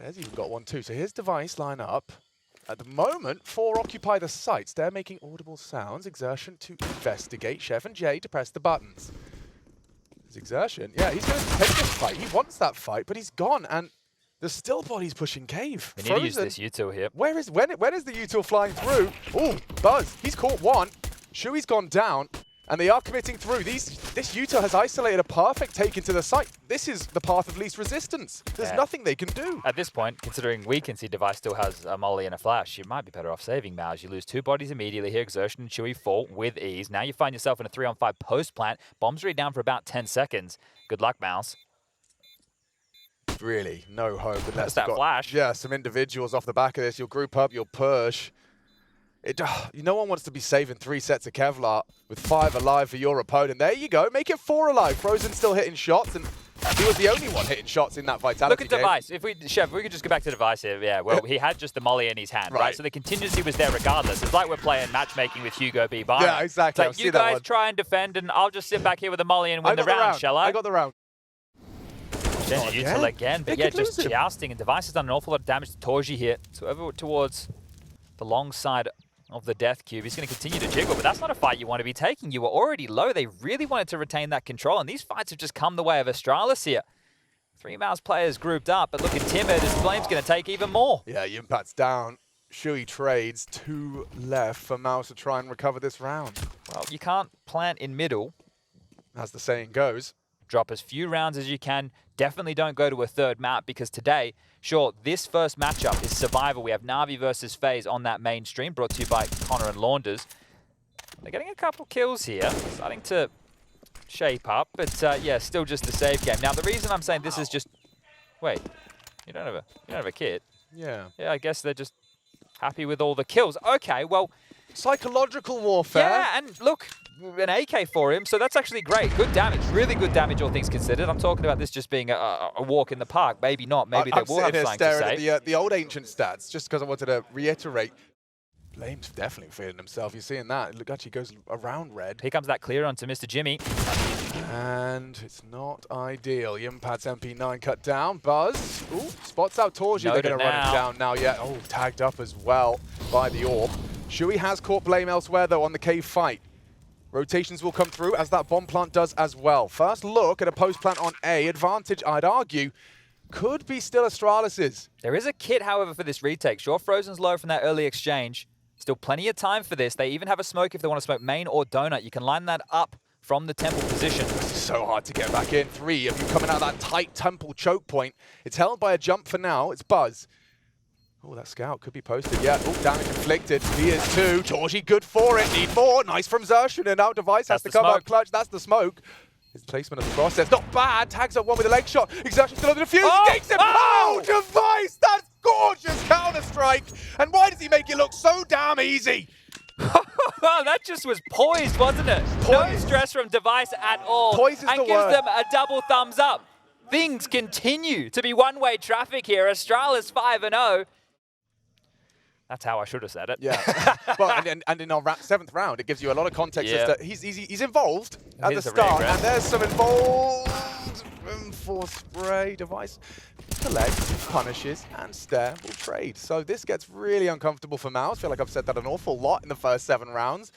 There's even got one too. So here's Device line up. At the moment, 4 occupy the sites. They're making audible sounds. Exertion to investigate. Chef and Jay to press the buttons. There's Exertion. Yeah, he's going to take this fight. He wants that fight, but he's gone. And the still body's pushing Cave. We need to use this util here. When is the util flying through? Oh, Buzz. He's caught one. Shui's gone down. And they are committing through. This util has isolated a perfect take into the site. This is the path of least resistance. There's nothing they can do. At this point, considering we can see Device still has a molly and a flash, you might be better off saving MOUZ. You lose 2 bodies immediately here. Exertion and Shui fall with ease. Now you find yourself in a 3-on-5 post-plant. Bombs read down for about 10 seconds. Good luck, MOUZ. Really, no hope. That's that flash. Yeah, some individuals off the back of this. You'll group up, you'll push. No one wants to be saving 3 sets of Kevlar with 5 alive for your opponent. There you go. Make it 4 alive. Frozen still hitting shots, and he was the only one hitting shots in that Vitality Look at Device. Chef, if we could just go back to Device here. Yeah, well, he had just the molly in his hand, right? So the contingency was there regardless. It's like we're playing matchmaking with Hugo B. Byron. Yeah, exactly. Like, you guys try and defend, and I'll just sit back here with the molly and win the round, shall I? I got the round. Util again, but yeah, just jousting. And Device has done an awful lot of damage to Torji here. So over towards the long side of the death cube. He's going to continue to jiggle, but that's not a fight you want to be taking. You were already low. They really wanted to retain that control, and these fights have just come the way of Astralis here. 3 MOUZ players grouped up, but looking timid. This Flame's going to take even more. Yeah, Yimpat's down. Shui trades. 2 left for MOUZ to try and recover this round. Well, you can't plant in middle. As the saying goes. Drop as few rounds as you can. Definitely don't go to a 3rd map, because today, sure, this first matchup is survival. We have Na'Vi versus FaZe on that main stream, brought to you by Connor and Launders. They're getting a couple kills here, starting to shape up, but yeah, still just a save game. Now, the reason I'm saying this is just... Wait, you don't have a kit? Yeah. Yeah, I guess they're just happy with all the kills. Okay, well... Psychological warfare. Yeah, and look, an AK for him, so that's actually great. Good damage, really good damage, all things considered. I'm talking about this just being a walk in the park. Maybe not, maybe they will have something to say. I'm staring at the old ancient stats, just because I wanted to reiterate. Blame's definitely feeling himself. You're seeing that. Look, actually goes around red. Here comes that clear onto Mr. Jimmy. And it's not ideal. Yimpat's MP9 cut down. Buzz. Ooh, spots out Torji. They're going to run him down now. Yeah. Oh, tagged up as well by the orb. Shui has caught Blame elsewhere, though, on the cave fight. Rotations will come through, as that bomb plant does as well. First look at a post plant on A. Advantage, I'd argue, could be still Astralis's. There is a kit, however, for this retake. Sure, Frozen's low from that early exchange. Still plenty of time for this. They even have a smoke if they want to smoke main or donut. You can line that up from the temple position. It's so hard to get back in. 3 of you coming out of that tight temple choke point. It's held by a jump for now. It's Buzz. Oh, that scout could be posted. Yeah, oh, damage inflicted. He is 2. Torji, good for it. Need 4. Nice from Xerxes. And now Device has to come out clutch. That's the smoke. His placement of the cross. That's not bad. Tags up one with a leg shot. Xerxes still on the defuse. Oh! Takes him. Oh, Device! That's gorgeous counter-strike. And why does he make it look so damn easy? That just was poised, wasn't it? No stress from Device at all. Poised is and the gives word. them a double thumbs up. Things continue to be one-way traffic here. Astralis 5-0. That's how I should have said it. Yeah. Well, and in our 7th round, it gives you a lot of context as to he's involved at the start, and there's some involved for spray. Device collects, punishes, and stare will trade. So this gets really uncomfortable for MOUZ. I feel like I've said that an awful lot in the first 7 rounds.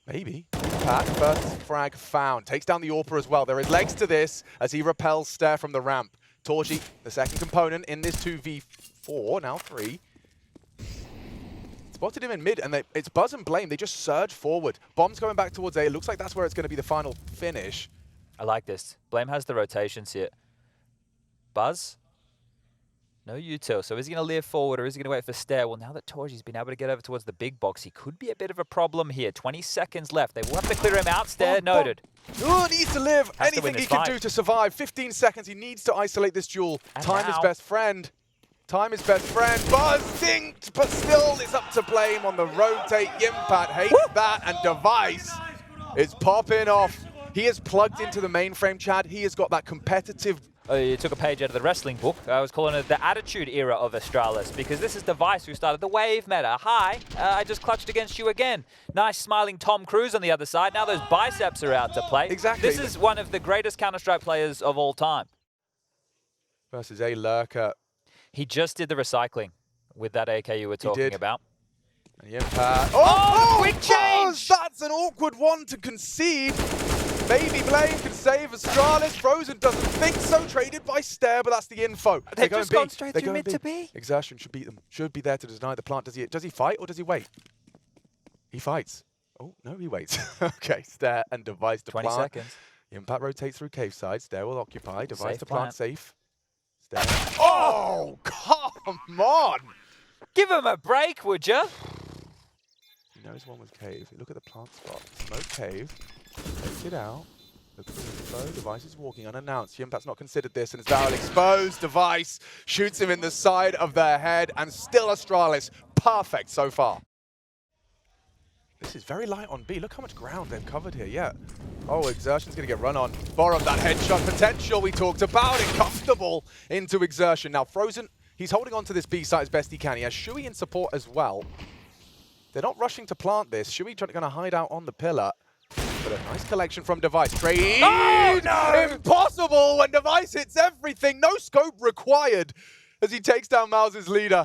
Maybe. Pat, first frag found. Takes down the Orpa as well. There is legs to this as he repels stare from the ramp. Torji, the second component in this 2v4, now 3. Spotted him in mid, and it's Buzz and Blame. They just surge forward. Bomb's going back towards A. It looks like that's where it's going to be the final finish. I like this. Blame has the rotations here. Buzz, no util. So is he going to live forward, or is he going to wait for Stare? Well, now that Torji's been able to get over towards the big box, he could be a bit of a problem here. 20 seconds left. They will have to clear him out. Stare noted. Oh, needs to live. Anything he can do to survive. 15 seconds. He needs to isolate this duel. Time is best friend. Time is best friend. Buzz dinked, but still it's up to Blame on the rotate. Yimpat hates that, and Device is popping off. He is plugged into the mainframe, Chad. He has got that competitive... You took a page out of the wrestling book. I was calling it the attitude era of Astralis, because this is Device who started the wave meta. Hi, I just clutched against you again. Nice smiling Tom Cruise on the other side. Now those biceps are out to play. Exactly. This is one of the greatest Counter-Strike players of all time. Versus a lurker. He just did the recycling with that AK you were talking about. Oh, quick change! That's an awkward one to concede. Maybe Blame can save Astralis. Frozen doesn't think so. Traded by Stare, but that's the info. They've just gone straight through mid to B. Exertion should beat them. Should be there to deny the plant. Does he fight or does he wait? He fights. Oh, no, he waits. Okay, Stare and Device to 20 plant. seconds. Impact rotates through cave side. Stare will occupy. Device Safe to plant plant. safe. Stare. Oh, come on! Give him a break, would you? He knows one was cave. Look at the plant spot. Smoke cave. Take it out. Look at the info. Device is walking unannounced. Yimpat's not considered this, and it's now exposed. Device shoots him in the side of the head, and still Astralis. Perfect so far. This is very light on B. Look how much ground they've covered here. Yeah. Oh, Exertion's going to get run on. Borum, that headshot potential we talked about. It comfortable into Exertion. Now, Frozen, he's holding on to this B site as best he can. He has Shui in support as well. They're not rushing to plant this. Shui going to hide out on the pillar. But a nice collection from Device. Trade! Oh, no! Impossible when Device hits everything. No scope required as he takes down MOUZ's leader.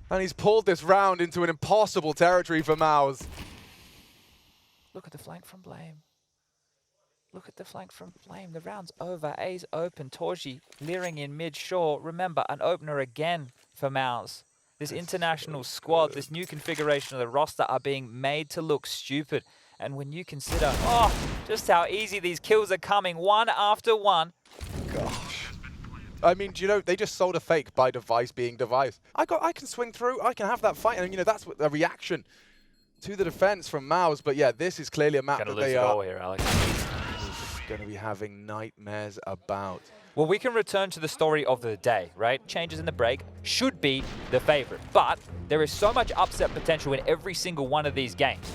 And he's pulled this round into an impossible territory for MOUZ. Look at the flank from Blame. Look at the flank from Blame. The round's over. A's open. Torji leering in mid-shore. Remember, an opener again for MOUZ. This international squad, this new configuration of the roster are being made to look stupid. And when you consider, just how easy these kills are coming, one after one. Gosh. I mean, do you know, they just sold a fake by Device being Device. I can swing through, I can have that fight, and you know, that's what the reaction to the defense from MOUZ. But yeah, this is clearly a map that they are here, Alex. going to be having nightmares about. Well, we can return to the story of the day, right? Changes in the break should be the favorite, but there is so much upset potential in every single one of these games.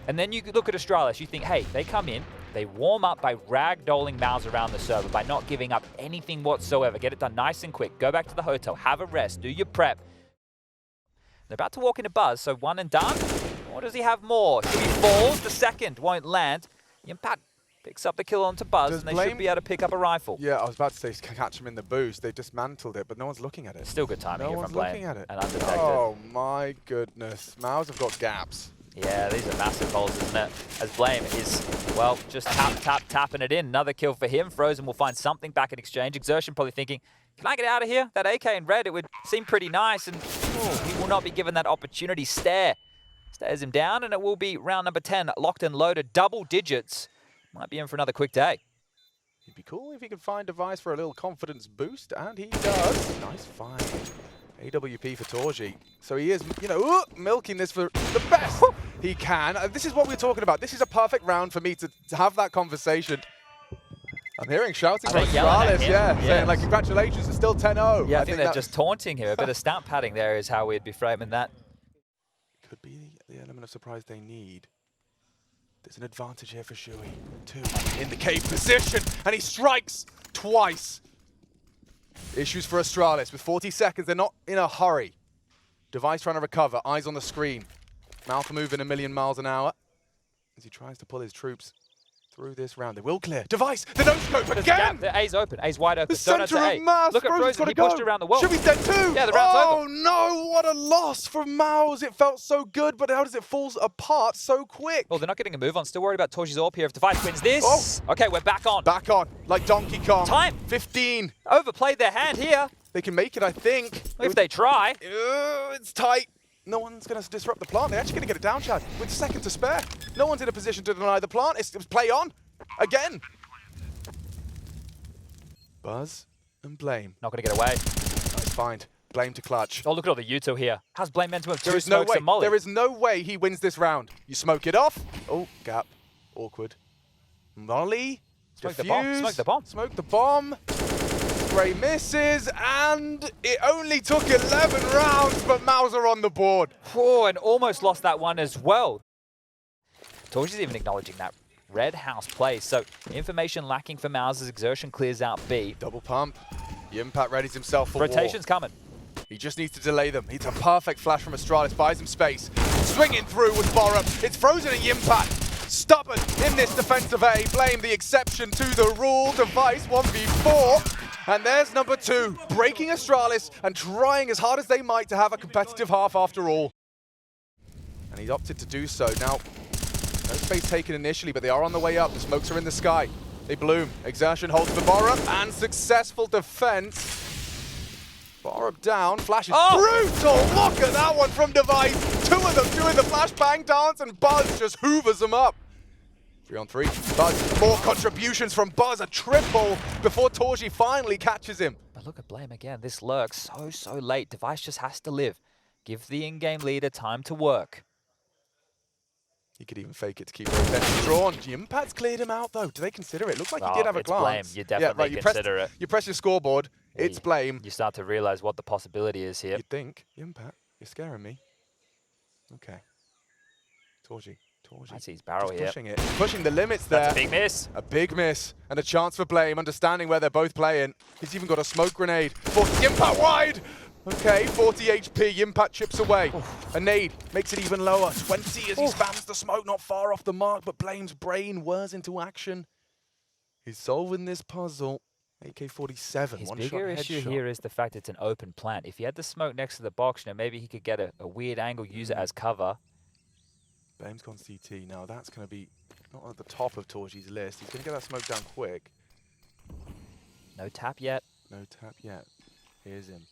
And then you look at Astralis, you think, hey, they come in, they warm up by ragdolling MOUZ around the server, by not giving up anything whatsoever. Get it done nice and quick. Go back to the hotel, have a rest, do your prep. They're about to walk into Buzz, so one and done. Or does he have more? If he falls, the second won't land. Impact picks up the kill onto Buzz, and they should be able to pick up a rifle. Yeah, I was about to say catch him in the boost. They dismantled it, but no one's looking at it. Still good timing here from Blame. No one's looking at it. And undetected. Oh my goodness. MOUZ have got gaps. Yeah, these are massive holes, isn't it? As Blame is, well, just tapping it in. Another kill for him. Frozen will find something back in exchange. Exertion probably thinking, can I get out of here? That AK in red, it would seem pretty nice. And he will not be given that opportunity. Stares him down, and it will be round number 10, locked and loaded, double digits. Might be in for another quick day. It'd be cool if he could find Device for a little confidence boost, and he does. Nice find. AWP for Torji. So he is, you know, milking this for the best he can. This is what we're talking about. This is a perfect round for me to have that conversation. I'm hearing shouting from Astralis, saying like, congratulations, it's still 10-0. Yeah, I think they're just taunting here. A bit of stamp padding there is how we'd be framing that. Could be the element of surprise they need. There's an advantage here for Shui. 2 in the cave position, and he strikes twice. Issues for Astralis. With 40 seconds, they're not in a hurry. Device trying to recover, eyes on the screen. Mouth moving 1,000,000 miles an hour as he tries to pull his troops through this round. They will clear. Device, the no-scope again! The A's open, A's wide open. The center of mass. Look at Frozen, he pushed around the wall. Should be dead too. Yeah, the round's over. Oh no, what a loss from MOUZ. It felt so good, but how does it fall apart so quick? Well, they're not getting a move on. Still worried about Torji's AWP here. If Device wins this. Okay, we're back on. Back on, like Donkey Kong. Time. 15. Overplayed their hand here. They can make it, I think. If they try. It's tight. No one's going to disrupt the plant. They're actually going to get it down, Chad, with a second to spare. No one's in a position to deny the plant. It's play on. Again. Buzz and Blame. Not going to get away. Nice find. Blame to clutch. Oh, look at all the U2 here. How's Blame meant to have There is no way. There is no way he wins this round. You smoke it off. Oh, gap. Awkward. Molly. Smoke the bomb. Smoke the bomb. Smoke the bomb. Spray misses, and it only took 11 rounds, but MOUZ are on the board. Oh, and almost lost that one as well. Torji's even acknowledging that. Red house play, so information lacking for MOUZ as Exertion clears out B. Double pump. Yimpact readies himself for Rotation's war. coming. He just needs to delay them. It's a perfect flash from Astralis, buys him space. Swinging through with Borum. It's Frozen and Yimpact. Stubborn in this defensive A. Blame the exception to the rule. Device 1v4. And there's number 2, breaking Astralis and trying as hard as they might to have a competitive half after all. And he's opted to do so. Now, no space taken initially, but they are on the way up. The smokes are in the sky. They bloom. Exertion holds the Borup, and successful defense. Borup down. Flash is brutal. Look at that one from Device. 2 of them doing the flashbang dance, and Buzz just hoovers them up. 3 on 3. Buzz, more contributions from Buzz. A triple before Torji finally catches him. But look at Blame again. This lurks so late. Device just has to live. Give the in-game leader time to work. He could even fake it to keep their attention drawn. Yimpat's cleared him out, though. Do they consider it? Looks like he did have a glance. Blame. You definitely consider it. You press your scoreboard. It's Blame. You start to realize what the possibility is here. You think, Yimpat, you're scaring me. Okay. Torji. I see his barrel here. Pushing it. Pushing the limits there. That's a big miss. A big miss. And a chance for Blame, understanding where they're both playing. He's even got a smoke grenade. Yimpat wide! Okay, 40 HP, Yimpat chips away. A nade makes it even lower. 20 as he spams the smoke, not far off the mark, but Blame's brain whirs into action. He's solving this puzzle. AK-47, His one bigger shot issue headshot. here is the fact it's an open plant. If he had the smoke next to the box, maybe he could get a weird angle, use it as cover. Blame's gone CT. Now that's going to be not at the top of Torji's list. He's going to get that smoke down quick. No tap yet. No tap yet. Here's him.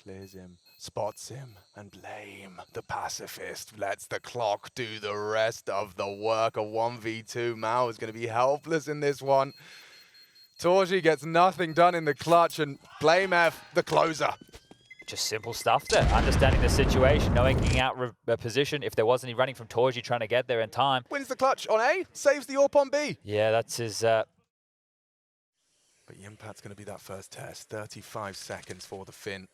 Clears him, spots him, and Blame, the pacifist, lets the clock do the rest of the work. A 1v2. MOUZ is going to be helpless in this one. Torji gets nothing done in the clutch, and Blame F, the closer. Just simple stuff there. Understanding the situation, knowing getting out a position. If there was any running from Torji, trying to get there in time. Wins the clutch on A, saves the AWP on B. Yeah, that's his... But Yimpat's going to be that first test. 35 seconds for the Finn.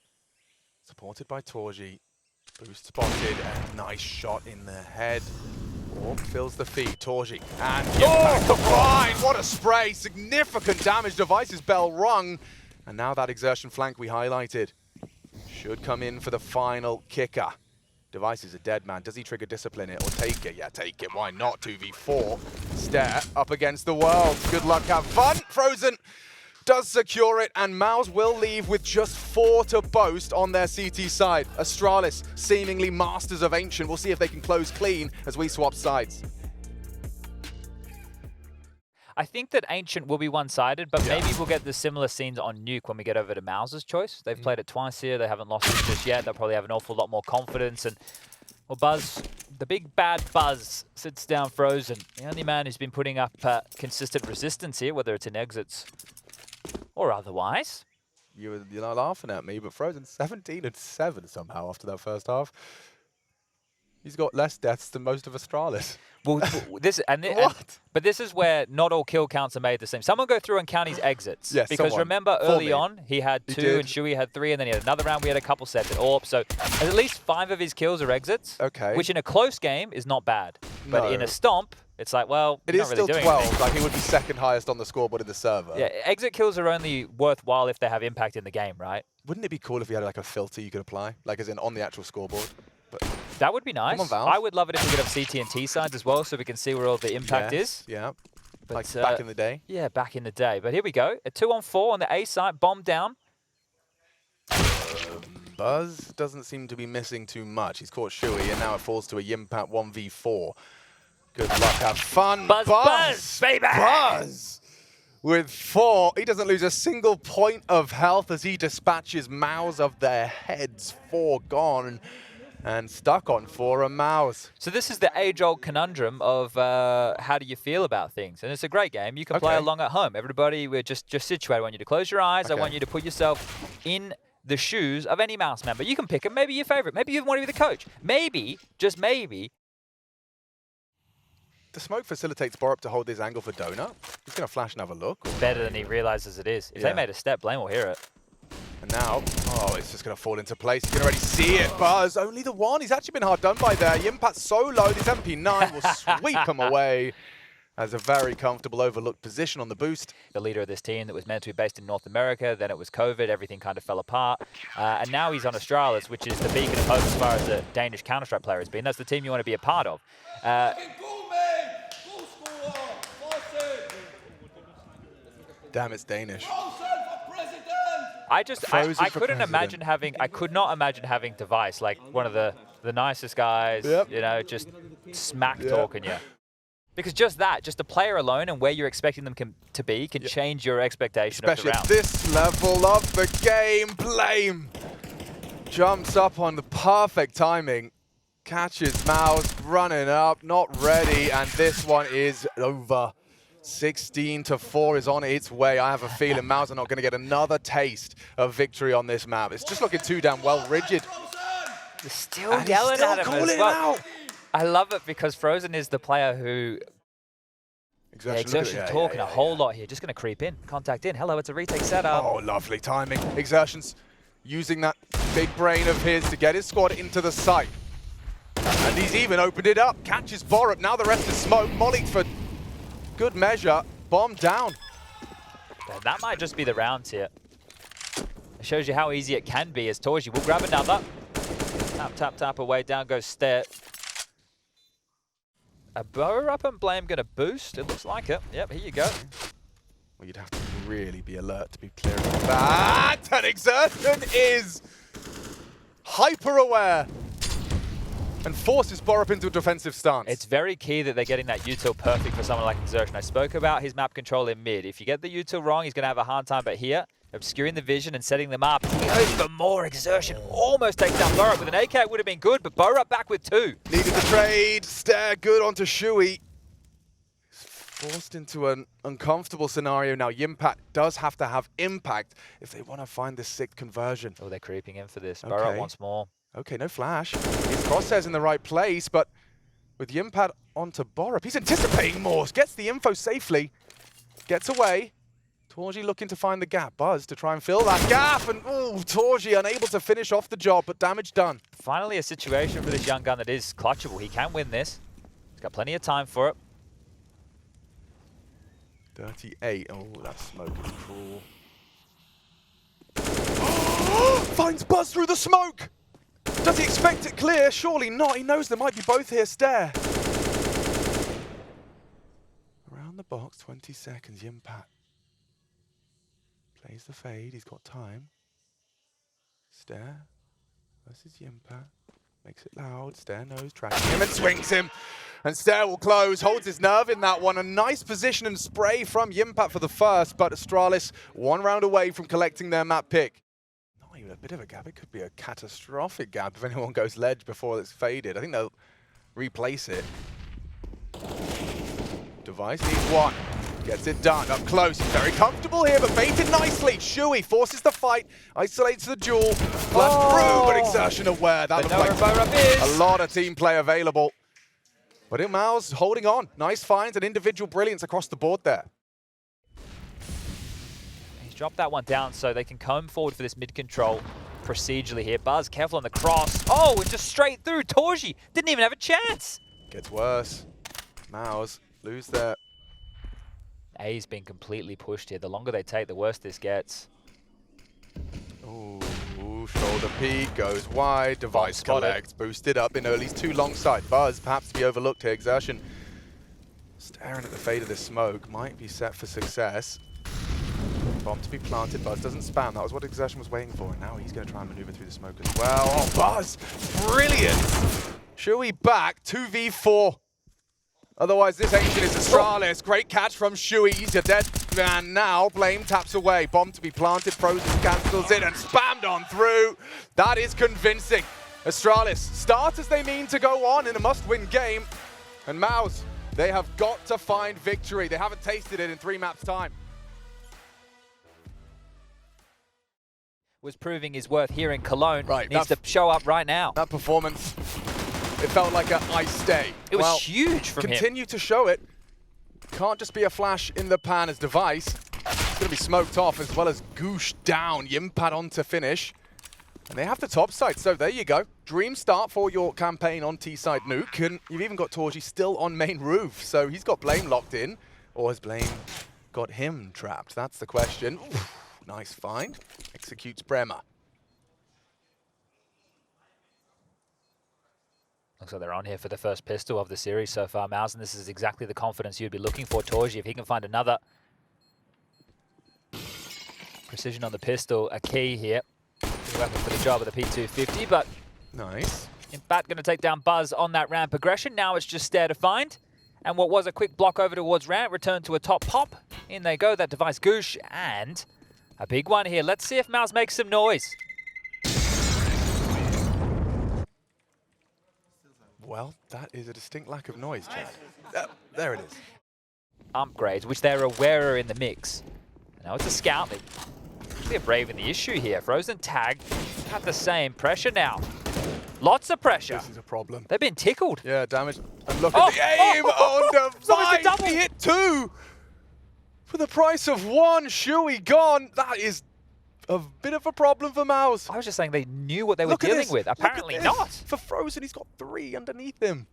Supported by Torji. Boost spotted, and nice shot in the head. AWP fills the feed. Torji and Yimpat combined. What a spray! Significant damage. Device's bell rung. And now that exertion flank we highlighted should come in for the final kicker. Device is a dead man. Does he trigger discipline it or take it? Yeah, take it. Why not? 2v4. Stare up against the world. Good luck, have fun. Frozen does secure it, and MOUZ will leave with just 4 to boast on their CT side. Astralis, seemingly masters of Ancient. We'll see if they can close clean as we swap sides. I think that Ancient will be one-sided, but maybe we'll get the similar scenes on Nuke when we get over to MOUZ's choice. They've played it twice here. They haven't lost it just yet. They'll probably have an awful lot more confidence. And well, Buzz, the big bad Buzz, sits down frozen. The only man who's been putting up consistent resistance here, whether it's in exits or otherwise. You're not laughing at me, but Frozen 17-7 somehow after that first half. He's got less deaths than most of Astralis. Well, but this is where not all kill counts are made the same. Someone go through and count his exits. Yes, because remember early on, he had 2 did. and Shui had 3, and then he had another round we had a couple sets at AWP. So at least 5 of his kills are exits. Okay. Which in a close game is not bad. But in a stomp, it's like, well, it you're is not really still doing 12. anything. Like, he would be second highest on the scoreboard in the server. Yeah, exit kills are only worthwhile if they have impact in the game, right? Wouldn't it be cool if you had like a filter you could apply, like as in on the actual scoreboard? But that would be nice. Come on, Valve. I would love it if we could have CT and T sides as well, so we can see where all the impact is. Yeah, But, like back in the day. Yeah, back in the day. But here we go. A 2-on-4 on the A side, bomb down. Buzz doesn't seem to be missing too much. He's caught Shui, and now it falls to a Yimpat 1v4. Good luck, have fun. Buzz, baby! Buzz! With 4, he doesn't lose a single point of health as he dispatches MOUZ of their heads. 4 gone and stuck on 4 a MOUZ. So this is the age-old conundrum of how do you feel about things? And it's a great game. You can play along at home. Everybody, we're just situated. I want you to close your eyes. I want you to put yourself in the shoes of any MOUZ member. You can pick them. Maybe your favorite. Maybe you want to be the coach. Maybe, just maybe. The smoke facilitates Borup to hold this angle for Donut. He's going to flash and have a look. Better than he realizes it is. If they made a step, Blame will hear it. And now, it's just going to fall into place. You can already see it. Buzz, only the one. He's actually been hard done by there. Yimpat's so low, this MP9 will sweep him away. As a very comfortable overlooked position on the boost. The leader of this team that was meant to be based in North America, then it was COVID, everything kind of fell apart. And now he's on Astralis, which is the beacon of hope as far as the Danish Counter-Strike player has been. That's the team you want to be a part of. Damn, it's Danish. I couldn't imagine having, I could not imagine having Device, like one of the nicest guys, you know, just smack talking you. Because just the player alone and where you're expecting them to be can change your expectation of the round. Especially at this level of the game, Blame jumps up on the perfect timing, catches MOUZ, running up, not ready, and this one is over. 16-4 is on its way. I have a feeling MOUZ are not going to get another taste of victory on this map. It's just looking too damn well rigid. They're still yelling at him as well. I love it because Frozen is the player who... Exertion's talking a whole lot here. Just going to creep in, contact in. Hello, it's a retake setup. Oh, lovely timing. Exertion's using that big brain of his to get his squad into the site. And he's even opened it up. Catches Borup. Now the rest is smoke. Mollied for good measure. Bomb down. That might just be the rounds here. It shows you how easy it can be as Torji will grab another. Tap, tap, tap away. Down goes Stair. A Borup and Blame going to boost. It looks like it. Yep, here you go. Well, you'd have to really be alert to be clear of that. And Exertion is hyper aware and forces Borup into a defensive stance. It's very key that they're getting that util perfect for someone like Exertion. I spoke about his map control in mid. If you get the util wrong, he's going to have a hard time. But here, obscuring the vision and setting them up, he goes for more. Exertion almost takes down Borup. With an AK, it would have been good, but Borup back with 2. Needed the trade. Stair good onto Shui. Forced into an uncomfortable scenario now. Yimpat does have to have impact if they want to find the 6th conversion. Oh, they're creeping in for this. Okay. Borup wants more. Okay, no flash. His crosshairs in the right place, but with Yimpat onto Borup, he's anticipating more. Gets the info safely. Gets away. Torji looking to find the gap. Buzz to try and fill that gap, and Torji unable to finish off the job, but damage done. Finally a situation for this young gun that is clutchable. He can win this. He's got plenty of time for it. 38. Oh, that smoke is cruel. Finds Buzz through the smoke! Does he expect it clear? Surely not. He knows there might be both here. Stair. Around the box, 20 seconds. Yimpat plays the fade. He's got time. Stair versus Yimpat. Makes it loud. Stair knows, tracking him and swings him. And Stair will close, holds his nerve in that one. A nice position and spray from Yimpat for the first, but Astralis 1 round away from collecting their map pick. Not even a bit of a gap. It could be a catastrophic gap if anyone goes ledge before it's faded. I think they'll replace it. Device needs 1. Gets it done. Up close. He's very comfortable here, but baited nicely. Shui forces the fight. Isolates the duel. Flash through, but Exertion aware. That looks like a lot of team play available. But MOUZ holding on. Nice finds and individual brilliance across the board there. He's dropped that one down so they can come forward for this mid-control procedurally here. Buzz, careful on the cross. Oh, and just straight through. Torji didn't even have a chance. Gets worse. MOUZ lose their... A's been completely pushed here. The longer they take, the worse this gets. Ooh, shoulder peek, goes wide, Device collects, boosted up in early's 2 long side. Buzz, perhaps to be overlooked here. Exertion staring at the fade of this smoke, might be set for success. Bomb to be planted, Buzz doesn't spam. That was what Exertion was waiting for, and now he's going to try and maneuver through the smoke as well. Oh, Buzz, brilliant! Shui back, 2v4. Otherwise, this ancient is Astralis. Great catch from Shui. He's a dead man now. Blame taps away. Bomb to be planted. Frozen cancels it and spammed on through. That is convincing. Astralis start as they mean to go on in a must-win game. And MOUZ, they have got to find victory. They haven't tasted it in 3 maps' time. Was proving his worth here in Cologne. Right, needs to show up right now. That performance, it felt like an ice day. It was huge from him. Continue to show it. Can't just be a flash in the pan as Device. It's going to be smoked off as well as gooshed down. Yimpat on to finish. And they have the top side, so there you go. Dream start for your campaign on T-side Nuke. And you've even got Torji still on main roof. So he's got Blame locked in. Or has Blame got him trapped? That's the question. Oof, nice find. Executes Bremer. Looks like they're on here for the first pistol of the series so far, MOUZ, and this is exactly the confidence you'd be looking for. Torji, if he can find another. Precision on the pistol, a key here. Good weapon for the job of the P250, but nice. Impact going to take down Buzz on that ramp progression. Now it's just Stare to find. And what was a quick block over towards ramp, return to a top pop. In they go, that device goosh, and a big one here. Let's see if MOUZ makes some noise. Well, that is a distinct lack of noise, Chad. There it is. Upgrades, which they're aware are in the mix. Now it's a scout. They're braving the issue here. Frozen tag, have the same pressure now. Lots of pressure. This is a problem. They've been tickled. Yeah, damage. And look at the aim on Device. He hit 2 for the price of 1. Shui gone. That is a bit of a problem for MOUZ. I was just saying they knew what they were dealing with. Apparently not. For Frozen, he's got 3 underneath him.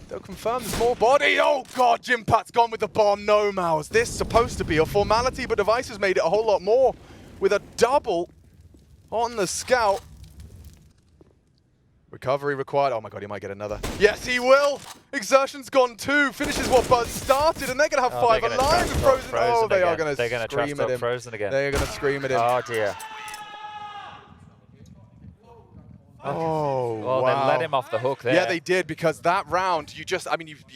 They'll confirm there's more body. Oh god, Jimpat's gone with the bomb. No, MOUZ. This is supposed to be a formality, but Device has made it a whole lot more with a double on the scout. Recovery required. Oh my god, he might get another. Yes, he will! Exertion's gone 2. Finishes what Buzz started, and they're going to have 5 alive with Frozen. Oh, they are going to scream at him. Frozen again. They're going to scream at him. Oh dear. Oh, well, wow. They let him off the hook there. Yeah, they did, because that round, you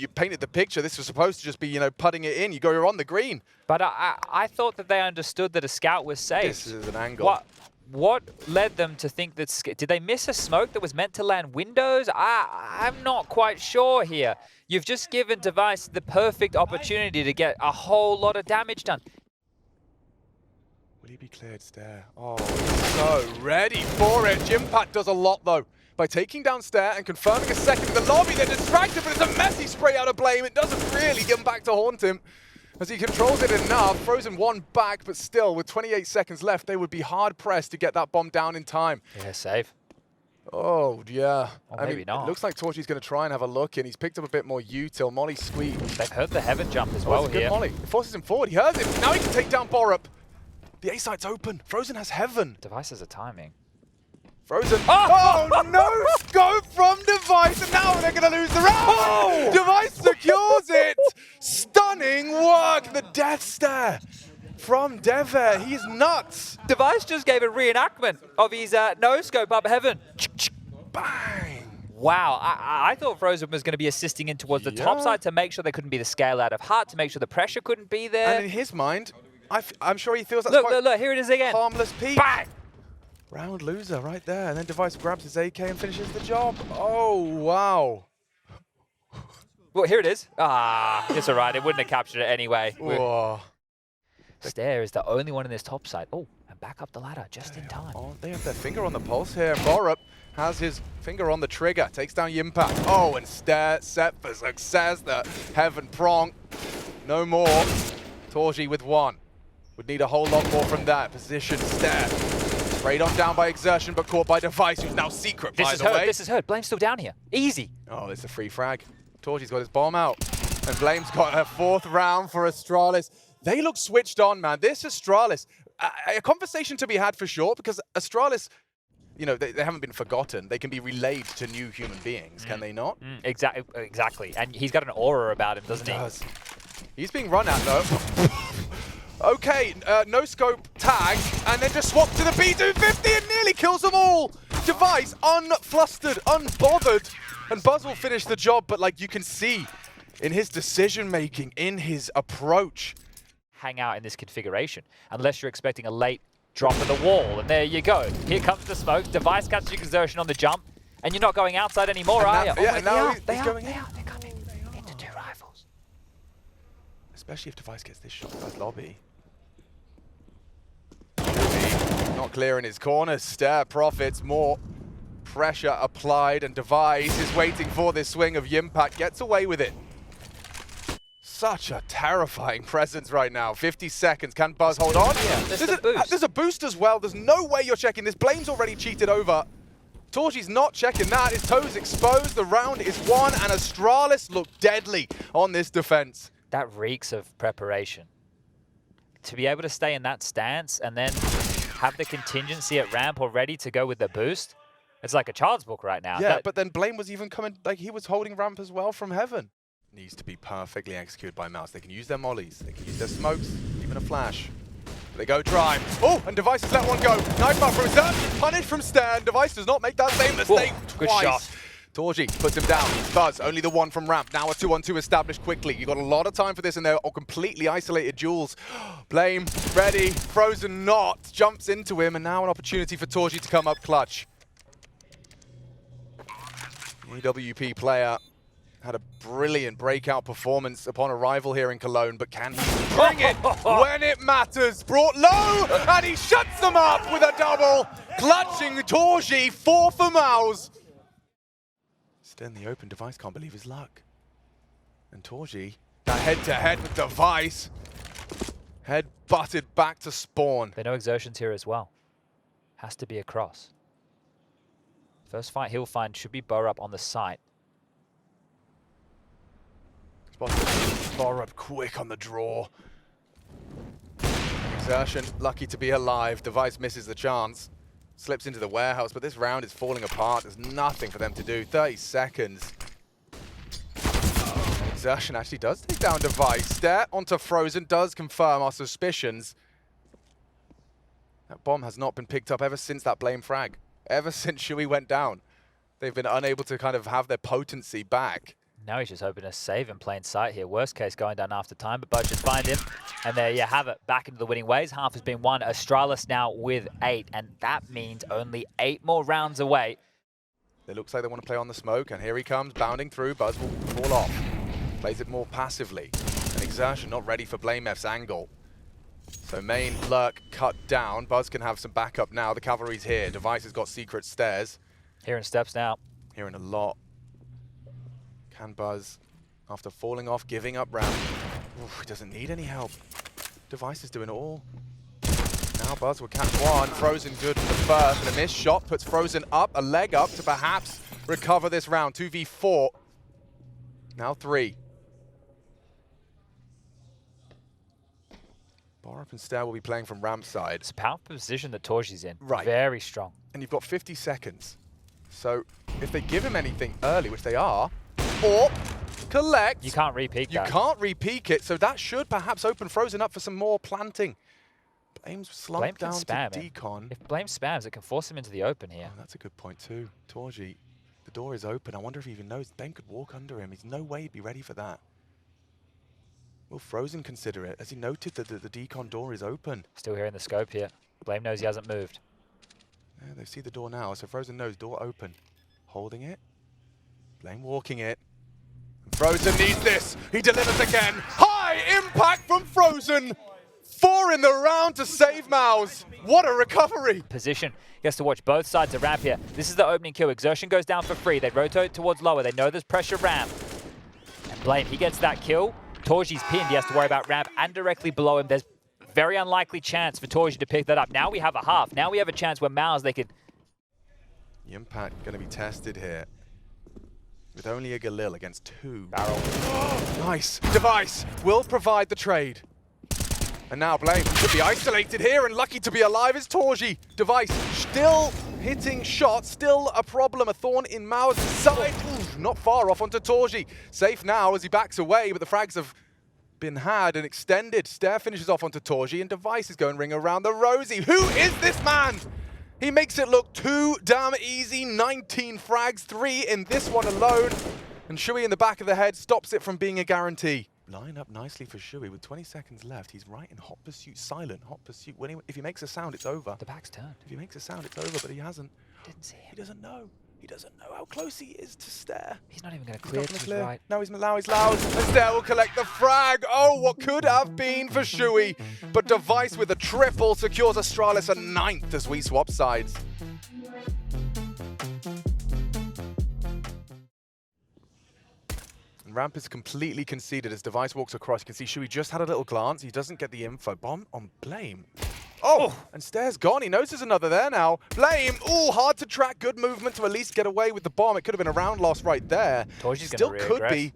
painted the picture. This was supposed to just be, putting it in. You're on the green. But I thought that they understood that a scout was safe. This is an angle. What led them to think that... Did they miss a smoke that was meant to land windows? I'm not quite sure here. You've just given Device the perfect opportunity to get a whole lot of damage done. Will he be cleared, Stare? Oh, he's so ready for it. Jimpat does a lot, though. By taking down Stare and confirming a second in the lobby, they're distracted, but it's a messy spray out of Blame. It doesn't really get him back to haunt him. As he controls it enough, Frozen 1 back, but still, with 28 seconds left, they would be hard-pressed to get that bomb down in time. Yeah, save. Oh, yeah. Or maybe not. It looks like Torchy's going to try and have a look in. He's picked up a bit more util. Molly squeak. They've heard the heaven jump as well here. Good Molly. It forces him forward. He hears it. Now he can take down Borup. The A site's open. Frozen has heaven. Device has a timing. Frozen. Oh, no scope from Device, and now they're going to lose the round. Oh! Device secures it. Stunning work. The death stare from Dever. He's nuts. Device just gave a reenactment of his no scope up heaven. Bang. Wow, I thought Frozen was going to be assisting in towards the top side to make sure they couldn't be the scale out of heart, to make sure the pressure couldn't be there. And in his mind, I'm sure he feels that's look, here it is again. Harmless peak. Bang! Round loser right there, and then Device grabs his AK and finishes the job. Oh, wow. Well, here it is. It's all right. It wouldn't have captured it anyway. Stare is the only one in this top side. Oh, and back up the ladder just in time. Oh, they have their finger on the pulse here. Borup has his finger on the trigger, takes down Yimpak. Oh, and Stare set for success. The heaven prong. No more. Torgy with 1. Would need a whole lot more from that position. Stare. Sprayed on down by Exertion, but caught by Device, who's now secret, by the way. This is hurt. Blame's still down here. Easy. Oh, it's a free frag. Torgy's got his bomb out. And Blame's got her 4th round for Astralis. They look switched on, man. This Astralis, a conversation to be had for sure, because Astralis, they haven't been forgotten. They can be relayed to new human beings, can they not? Exactly. And he's got an aura about him, doesn't he? He does. He's being run at, though. Okay, no scope tag, and then just swap to the B250 and nearly kills them all. Device, unflustered, unbothered, and Buzz will finish the job, but you can see in his decision-making, in his approach. Hang out in this configuration, unless you're expecting a late drop of the wall, and there you go. Here comes the smoke. Device catches Exertion on the jump, and you're not going outside anymore, are you? Yeah, now he's going in. They're coming into 2 rifles. Especially if Device gets this shot by lobby. Not clear in his corner. Stare profits more. Pressure applied, and Device is waiting for this swing of Yimpak. Gets away with it. Such a terrifying presence right now. 50 seconds. Can Buzz hold on? Yeah, there's a boost as well. There's no way you're checking this. Blame's already cheated over. Torchy's not checking that. His toes exposed. The round is won, and Astralis look deadly on this defense. That reeks of preparation. To be able to stay in that stance and then have the contingency at ramp already to go with the boost, it's like a child's book right now. Yeah, but then Blame was even coming, he was holding ramp as well from heaven. Needs to be perfectly executed by MOUZ. They can use their mollies, they can use their smokes, even a flash. They go drive. Oh, and Device has let one go. Knife up from Research, punished from Stan. Device does not make that same mistake twice. Good shot. Torji puts him down. Buzz, only the one from ramp. Now a 2-on-2 established quickly. You got a lot of time for this, and they're all completely isolated duels. Blame, ready, Frozen not. Jumps into him, and now an opportunity for Torji to come up clutch. EWP player had a brilliant breakout performance upon arrival here in Cologne, but can he bring it when it matters? Brought low, and he shuts them up with a double. Clutching Torji, 4 for MOUZ. Still in the open, Device can't believe his luck. And Torji, that head-to-head with Device. Head butted back to spawn. They know Exertion's here as well. Has to be across. First fight he'll find should be Borup on the site. Borup quick on the draw. Exertion lucky to be alive. Device misses the chance. Slips into the warehouse, but this round is falling apart. There's nothing for them to do. 30 seconds. Exertion actually does take down Device. Stare onto Frozen does confirm our suspicions. That bomb has not been picked up ever since that blame frag. Ever since Shui went down. They've been unable to kind of have their potency back. Now he's just hoping to save in plain sight here. Worst case going down after time, but Buzz should find him. And there you have it, back into the winning ways. Half has been won. Astralis now with 8, and that means only 8 more rounds away. It looks like they want to play on the smoke, and here he comes, bounding through. Buzz will fall off. Plays it more passively. And Exertion not ready for Blame F's angle. So main lurk cut down. Buzz can have some backup now. The cavalry's here. Device has got secret stairs. Hearing steps now. Hearing a lot. Can Buzz, after falling off, giving up ramp. Oof, he doesn't need any help. Device is doing it all. Now Buzz will catch one. Frozen good for the first, and a missed shot puts Frozen up, a leg up to perhaps recover this round. 2v4. Now 3. Borup and Stair will be playing from ramp side. It's a powerful position that Torji's in. Right. Very strong. And you've got 50 seconds. So if they give him anything early, which they are, or collect. You can't re-peek that. You can't re-peek it, so that should perhaps open Frozen up for some more planting. Blame's slumped down spam to Decon. If Blame spams, it can force him into the open here. Oh, that's a good point too. Torji, the door is open. I wonder if he even knows. Blame could walk under him. There's no way he'd be ready for that. Will Frozen consider it? Has he noted that the Decon door is open? Still here in the scope here. Blame knows he hasn't moved. Yeah, they see the door now, so Frozen knows door open. Holding it. Blame walking it. Frozen needs this. He delivers again. High impact from Frozen. 4 in the round to save MOUZ. What a recovery. Position. He has to watch both sides of ramp here. This is the opening kill. Exertion goes down for free. They rotate towards lower. They know there's pressure ramp. And Blame, he gets that kill. Torji's pinned. He has to worry about ramp and directly below him. There's very unlikely chance for Torji to pick that up. Now we have a half. Now we have a chance where MOUZ, they could... The impact going to be tested here. With only a Galil against 2. Barrel. Nice. Device will provide the trade. And now Blame should be isolated here, and lucky to be alive is Torji. Device still hitting shots, still a problem. A thorn in MOUZ's side. Ooh, not far off onto Torji. Safe now as he backs away, but the frags have been had and extended. Stair finishes off onto Torji, and Device is going ring around the rosy. Who is this man? He makes it look too damn easy. 19 frags, 3 in this one alone. And Shui in the back of the head stops it from being a guarantee. Line up nicely for Shui with 20 seconds left. He's right in hot pursuit, silent hot pursuit. If he makes a sound, it's over. The back's turned. If he makes a sound, it's over, but he hasn't. Didn't see him. He doesn't know. He doesn't know how close he is to Stair. He's not even going to clear to his right. Now he's loud, and Stair will collect the frag. Oh, what could have been for Shui. But Device with a triple secures Astralis a 9th as we swap sides. And ramp is completely conceded as Device walks across. You can see Shui just had a little glance. He doesn't get the info. Bomb on Blame. Oh, and Stair's gone. He knows there's another there now. Blame, ooh, hard to track. Good movement to at least get away with the bomb. It could have been a round loss right there. Torji's Still could be.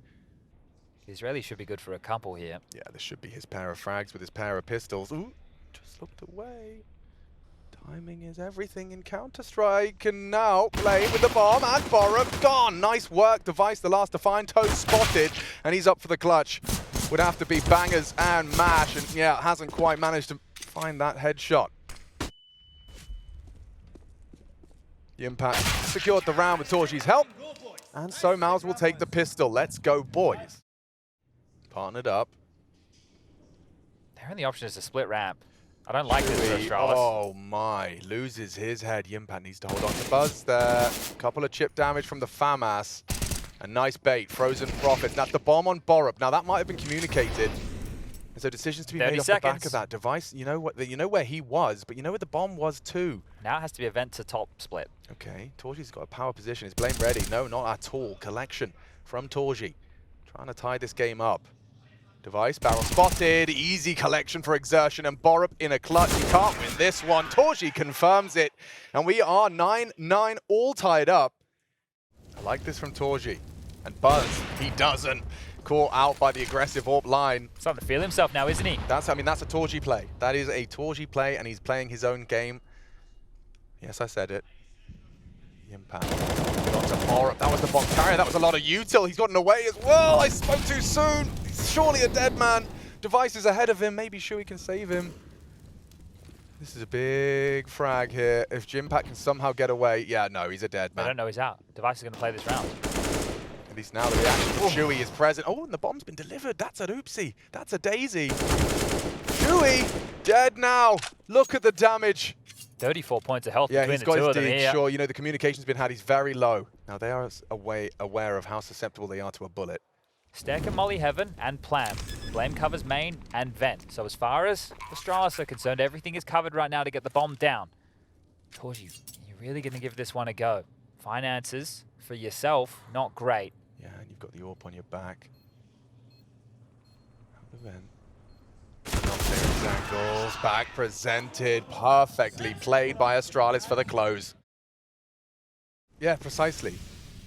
Israeli should be good for a couple here. Yeah, this should be his pair of frags with his pair of pistols. Ooh, just looked away. Timing is everything in Counter-Strike. And now Blame with the bomb and Borup gone. Nice work. Device, the last to find. Toe spotted, and he's up for the clutch. Would have to be bangers and mash. And yeah, hasn't quite managed to find that headshot. Impact secured the round with Torji's help. And so MOUZ will take the pistol. Let's go, boys. Partnered up. Their only option is a split ramp. I don't like this for Astralis. Oh my, loses his head. Yimpat needs to hold on to Buzz there. Couple of chip damage from the FAMAS. A nice bait, Frozen Profits. That's the bomb on Borup. Now that might have been communicated. So decisions to be made off the back of that device. You know what? You know where he was, but you know where the bomb was too. Now it has to be a vent to top split. Okay, Torji's got a power position. Is Blame ready? No, not at all. Collection from Torji. Trying to tie this game up. Device, barrel spotted. Easy collection for Exertion, and Borup in a clutch. He can't win this one. Torji confirms it. And we are 9-9 all tied up. I like this from Torji. And Buzz, he doesn't. Caught out by the aggressive AWP line. Starting to feel himself now, isn't he? That's a Torji play. That is a Torji play, and he's playing his own game. Yes, I said it. Impact. Get onto Borup. That was the bomb carrier. That was a lot of util. He's gotten away as well. I spoke too soon. He's surely a dead man. Device is ahead of him. Maybe Shui can save him. This is a big frag here. If Jimpat can somehow get away, yeah, no, he's a dead man. I don't know he's out. Device is going to play this round. At least now the reaction from Shui is present. Oh, and the bomb's been delivered. That's an oopsie. That's a daisy. Shui, dead now. Look at the damage. 34 points of health yeah, between he's the got two his of them dig, here. sure. You know, the communication's been had. He's very low. Now, they are aware of how susceptible they are to a bullet. Stack and Molly Heaven and Plan. Blame covers main and vent. So as far as Astralis are concerned, everything is covered right now to get the bomb down. Torji, you're really going to give this one a go. Finances for yourself, not great. Yeah, and you've got the AWP on your back. Out the vent. Angles, back presented, perfectly played by Astralis for the close. Yeah, precisely.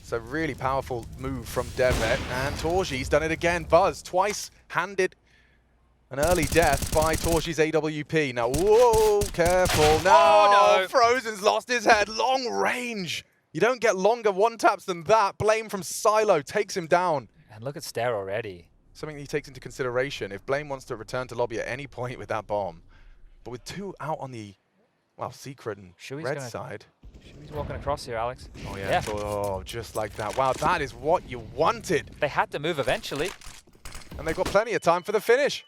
So really powerful move from Devet, and Torji's done it again. Buzz twice handed an early death by Torji's AWP. Now, whoa, careful. No, oh, no. Frozen's lost his head. Long range. You don't get longer one taps than that. Blame from Silo takes him down. And look at Stare already. Something he takes into consideration if Blame wants to return to lobby at any point with that bomb. But with two out on the, well, secret and red side. Shui's walking across here, Alex. Oh, yeah. Oh, just like that. Wow, that is what you wanted. They had to move eventually. And they've got plenty of time for the finish.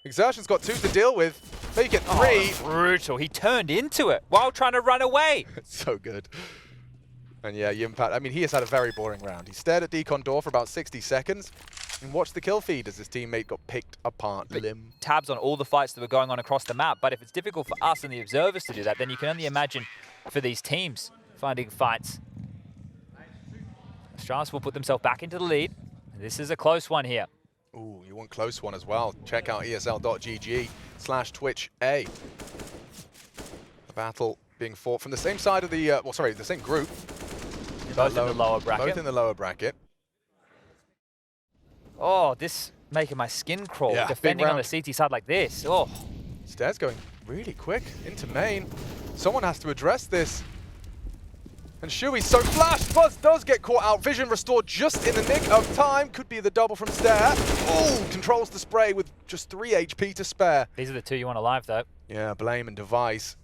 Exertion's got 2 to deal with. Make it 3. Oh, brutal. He turned into it while trying to run away. It's so good. And yeah, Yimpat, I mean, he has had a very boring round. He stared at Decon door for about 60 seconds and watched the kill feed as his teammate got picked apart limb. Tabs on all the fights that were going on across the map, but if it's difficult for us and the observers to do that, then you can only imagine for these teams finding fights. Astralis will put themselves back into the lead. This is a close one here. Ooh, you want close one as well. Check out ESL.gg/TwitchA. The battle being fought from the same side of the, the same group. Both in the lower bracket. Both in the lower bracket. Oh, this making my skin crawl. Yeah, defending on the CT side like this. Oh. Stairs going really quick into main. Someone has to address this. And Shui's so flashed. Buzz does get caught out. Vision restored just in the nick of time. Could be the double from Stair. Oh, controls the spray with just 3 HP to spare. These are the two you want alive, though. Yeah, Blame and Device.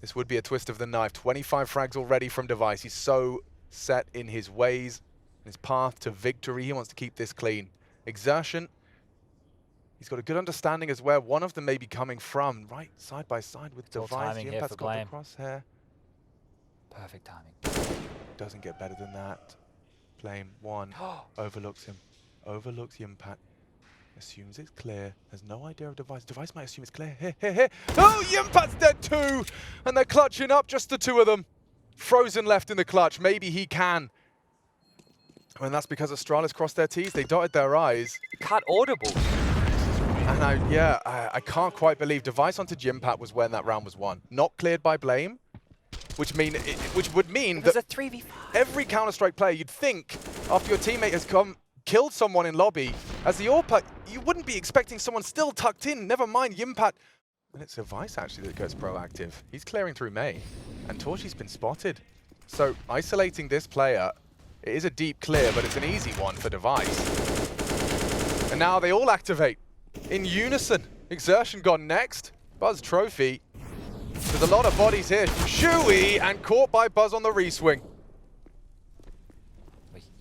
This would be a twist of the knife. 25 frags already from Device. He's so set in his ways, his path to victory. He wants to keep this clean. Exertion. He's got a good understanding as where one of them may be coming from. Right side by side with Device. Timing here for Blame. Got the crosshair. Perfect timing. Doesn't get better than that. Blame one. Overlooks him. Overlooks Yimpat. Assumes it's clear. Has no idea of Device. Device might assume it's clear. Here. Oh, Yimpat's dead too! And they're clutching up, just the two of them. Frozen left in the clutch. Maybe he can. And that's because Astralis crossed their T's. They dotted their I's. Cut audible. And I can't quite believe Device onto Jimpat was when that round was won. Not cleared by Blame. Which would mean that a 3v5. Every Counter-Strike player, you'd think, after your teammate has killed someone in lobby, as the AWP, you wouldn't be expecting someone still tucked in, never mind Yimpat. And it's Device actually that goes proactive. He's clearing through May, and Torchi's been spotted. So isolating this player, it is a deep clear, but it's an easy one for Device. And now they all activate in unison. Exertion gone next. Buzz trophy. There's a lot of bodies here. Chewy and caught by Buzz on the re-swing.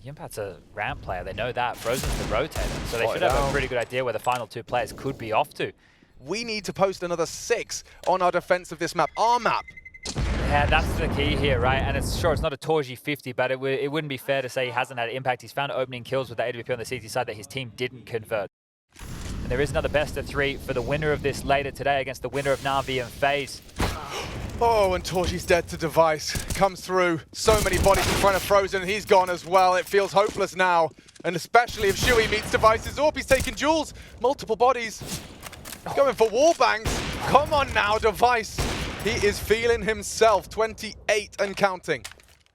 Yimpat's a ramp player, they know that. Frozen's the rotator, so they should have a pretty good idea where the final two players could be off to. We need to post another 6 on our defense of this map, our map. Yeah, that's the key here, right? And it's sure it's not a Torji 50, but it wouldn't be fair to say he hasn't had impact. He's found opening kills with the AWP on the CT side that his team didn't convert. And there is another best of 3 for the winner of this later today against the winner of Na'Vi and FaZe. Oh, and Torji's dead to Device. Comes through. So many bodies in front of Frozen. He's gone as well. It feels hopeless now. And especially if Shui meets Device's Orb. He's taking Jules. Multiple bodies. Going for wall bangs. Come on now, Device. He is feeling himself. 28 and counting.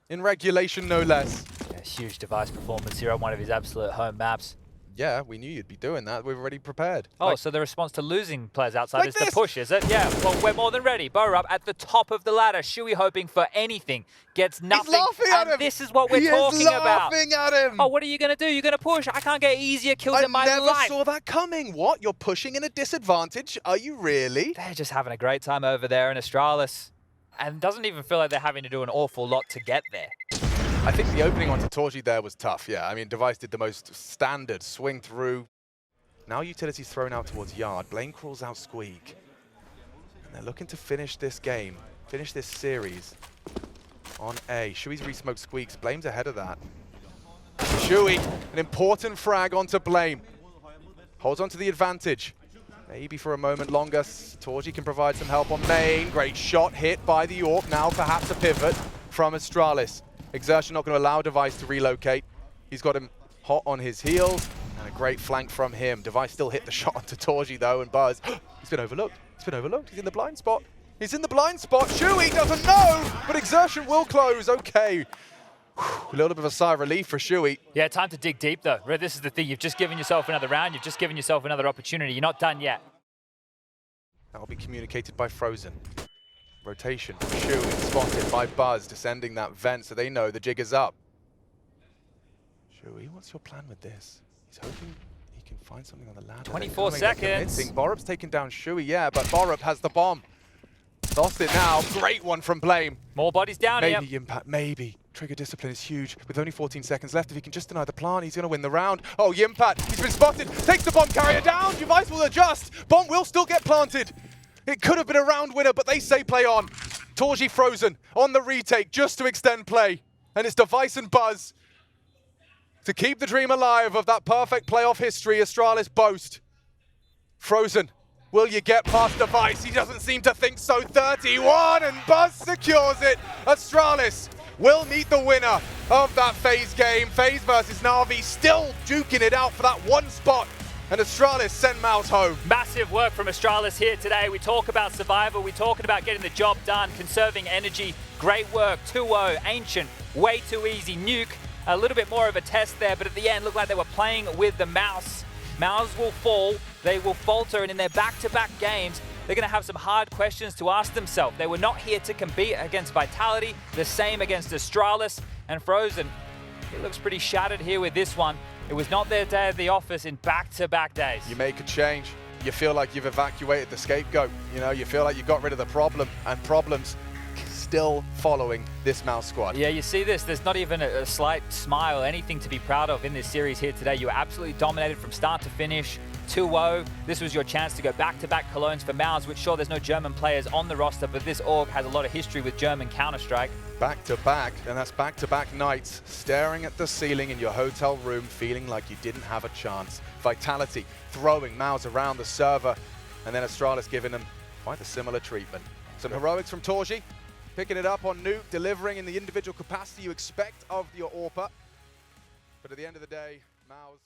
In regulation, no less. Yeah, huge Device performance here on one of his absolute home maps. Yeah, we knew you'd be doing that. We've already prepared. Oh, so the response to losing players outside is the push, is it? Yeah, well, we're more than ready. Borup at the top of the ladder. Shui hoping for anything. Gets nothing. He's laughing at him. This is what we're talking about. He's laughing at him. Oh, what are you going to do? You're going to push. I can't get easier kills in my life. I never saw that coming. What? You're pushing in a disadvantage? Are you really? They're just having a great time over there in Astralis. And doesn't even feel like they're having to do an awful lot to get there. I think the opening onto Torji there was tough, yeah. I mean, Device did the most standard swing through. Now Utility's thrown out towards Yard. Blame crawls out Squeak. And they're looking to finish this game, finish this series on A. Shui's re-smoked Squeaks. Blame's ahead of that. Shui, an important frag onto Blame. Holds on to the advantage. Maybe for a moment longer. Torji can provide some help on main. Great shot hit by the AWP. Now perhaps a pivot from Astralis. Exertion not going to allow Device to relocate. He's got him hot on his heels. And a great flank from him. Device still hit the shot onto Torji though, and Buzz. He's been overlooked. He's been overlooked. He's in the blind spot. He's in the blind spot. Shui doesn't know, but Exertion will close. Okay. A little bit of a sigh of relief for Shui. Yeah, time to dig deep though. This is the thing. You've just given yourself another round. You've just given yourself another opportunity. You're not done yet. That will be communicated by Frozen. Rotation. Shui spotted by Buzz, descending that vent, so they know the jig is up. Shui, what's your plan with this? He's hoping he can find something on the ladder. 24 seconds. Borup's taken down Shui, yeah, but Borup has the bomb. Lost it now. Great one from Blame. More bodies down here. Maybe Impact, maybe. Trigger discipline is huge. With only 14 seconds left, if he can just deny the plant, he's going to win the round. Oh, Yimpat, he's been spotted. Takes the bomb carrier down. Device will adjust. Bomb will still get planted. It could have been a round winner, but they say play on. Torji Frozen on the retake just to extend play. And it's Device and Buzz to keep the dream alive of that perfect playoff history Astralis boast. Frozen, will you get past Device? He doesn't seem to think so. 31, and Buzz secures it. Astralis will meet the winner of that FaZe game. FaZe versus Na'Vi, still duking it out for that one spot. And Astralis send MOUZ home. Massive work from Astralis here today. We talk about survival. We're talking about getting the job done, conserving energy. Great work. 2-0, Ancient, way too easy. Nuke, a little bit more of a test there, but at the end, looked like they were playing with the mouse. MOUZ will fall. They will falter, and in their back-to-back games, they're going to have some hard questions to ask themselves. They were not here to compete against Vitality, the same against Astralis, and Frozen. It looks pretty shattered here with this one. It was not their day at the office in back-to-back days. You make a change. You feel like you've evacuated the scapegoat. You know, you feel like you got rid of the problem, and problems still following this MOUZ squad. Yeah, you see this. There's not even a slight smile, anything to be proud of in this series here today. You were absolutely dominated from start to finish. 2-0. This was your chance to go back-to-back Colognes for MOUZ, which sure, there's no German players on the roster, but this org has a lot of history with German Counter-Strike. Back-to-back, and that's back-to-back nights, staring at the ceiling in your hotel room, feeling like you didn't have a chance. Vitality throwing MOUZ around the server, and then Astralis giving them quite a similar treatment. Some heroics from Torji, picking it up on Nuke, delivering in the individual capacity you expect of your AWPer. But at the end of the day, MOUZ